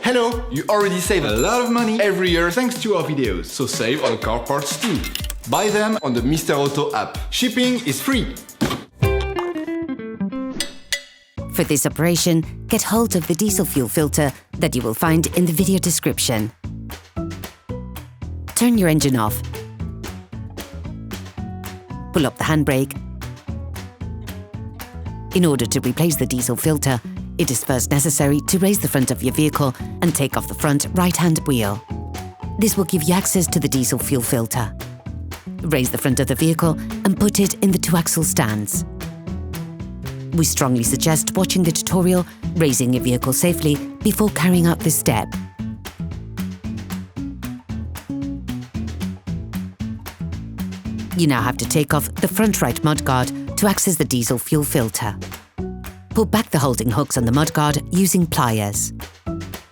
Hello! You already save a lot of money every year thanks to our videos, so save on car parts too. Buy them on the Mr. Auto app. Shipping is free. For this operation, get hold of the diesel fuel filter that you will find in the video description. Turn your engine off. Pull up the handbrake. In order to replace the diesel filter, it is first necessary to raise the front of your vehicle and take off the front right-hand wheel. This will give you access to the diesel fuel filter. Raise the front of the vehicle and put it in the two-axle stands. We strongly suggest watching the tutorial, raising your vehicle safely before carrying out this step. You now have to take off the front right mudguard to access the diesel fuel filter. Pull back the holding hooks on the mudguard using pliers.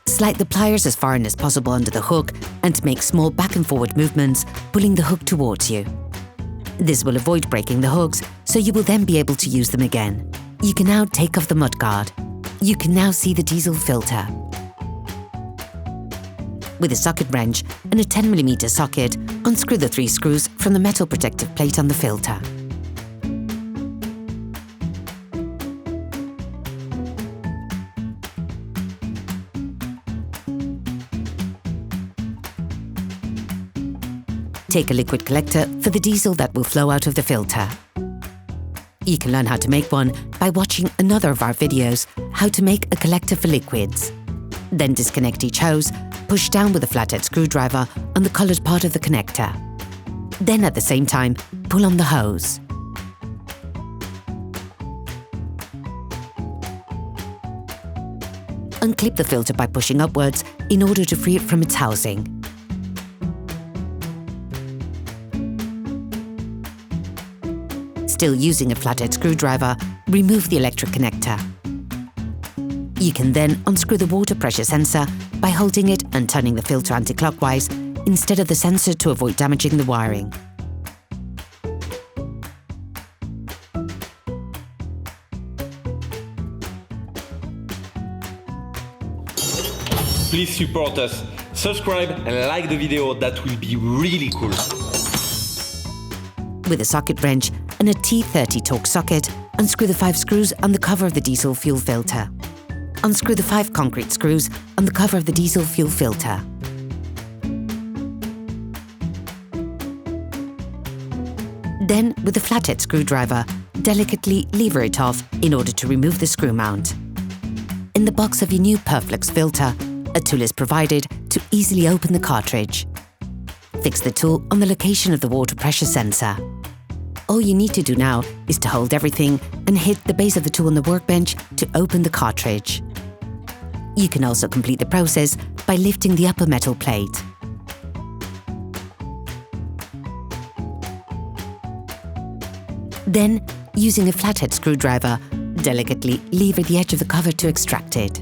Slide the pliers as far in as possible under the hook and make small back and forward movements, pulling the hook towards you. This will avoid breaking the hooks, so you will then be able to use them again. You can now take off the mudguard. You can now see the diesel filter. With a socket wrench and a 10mm socket, unscrew the 3 screws from the metal protective plate on the filter. Take a liquid collector for the diesel that will flow out of the filter. You can learn how to make one by watching another of our videos, How to Make a Collector for Liquids. Then disconnect each hose, push down with a flathead screwdriver on the coloured part of the connector. Then at the same time, pull on the hose. Unclip the filter by pushing upwards in order to free it from its housing. Still using a flathead screwdriver, remove the electric connector. You can then unscrew the water pressure sensor by holding it and turning the filter anti-clockwise instead of the sensor to avoid damaging the wiring. Please support us. Subscribe and like the video, that will be really cool. With a socket wrench and a T30 Torx socket, unscrew the 5 screws on the cover of the diesel fuel filter. Unscrew the 5 concrete screws on the cover of the diesel fuel filter. Then, with a flathead screwdriver, delicately lever it off in order to remove the screw mount. In the box of your new Perflux filter, a tool is provided to easily open the cartridge. Fix the tool on the location of the water pressure sensor. All you need to do now is to hold everything and hit the base of the tool on the workbench to open the cartridge. You can also complete the process by lifting the upper metal plate. Then, using a flathead screwdriver, delicately lever the edge of the cover to extract it.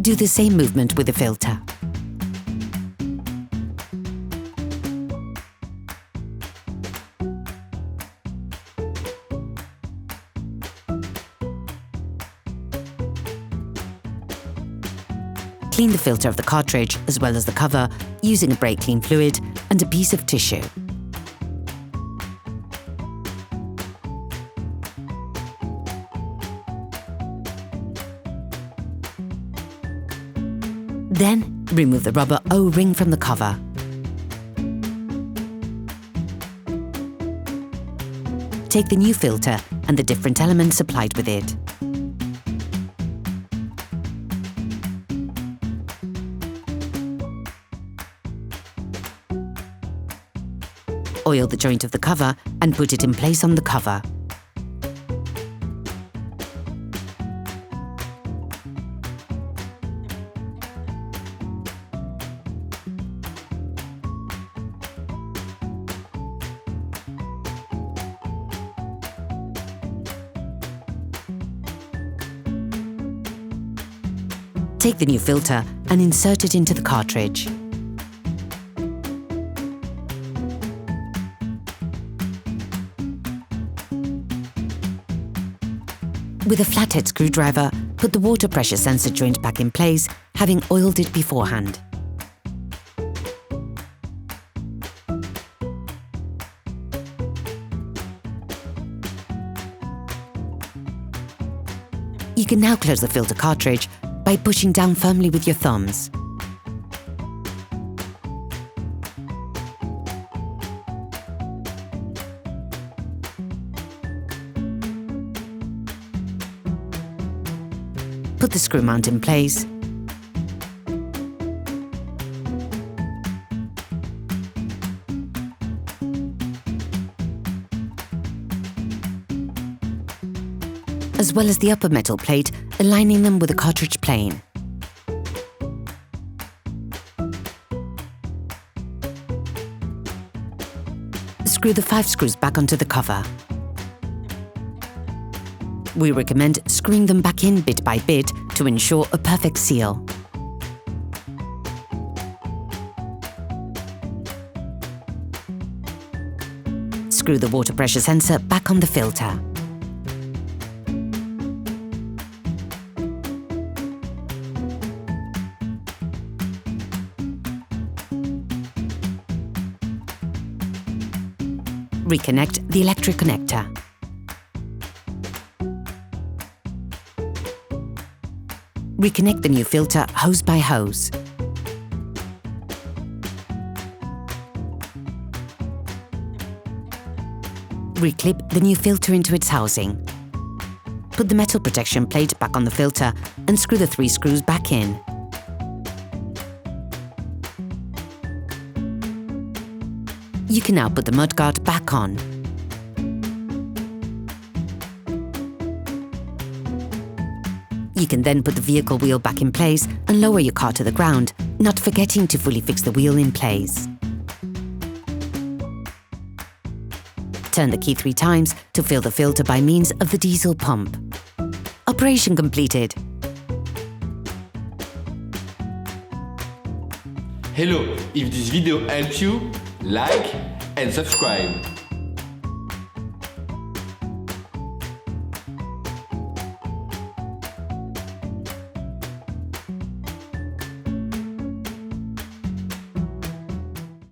Do the same movement with the filter. Clean the filter of the cartridge as well as the cover using a brake clean fluid and a piece of tissue. Then, remove the rubber O-ring from the cover. Take the new filter and the different elements supplied with it. Oil the joint of the cover and put it in place on the cover. Take the new filter and insert it into the cartridge. With a flathead screwdriver, put the water pressure sensor joint back in place, having oiled it beforehand. You can now close the filter cartridge by pushing down firmly with your thumbs. Put the screw mount in place. As well as the upper metal plate, aligning them with the cartridge plane. Screw the 5 screws back onto the cover. We recommend screwing them back in bit by bit to ensure a perfect seal. Screw the water pressure sensor back on the filter. Reconnect the electric connector. Reconnect the new filter hose by hose. Reclip the new filter into its housing. Put the metal protection plate back on the filter and screw the 3 screws back in. You can now put the mudguard back on. You can then put the vehicle wheel back in place and lower your car to the ground, not forgetting to fully fix the wheel in place. Turn the key 3 times to fill the filter by means of the diesel pump. Operation completed. Hello, if this video helped you, like and subscribe.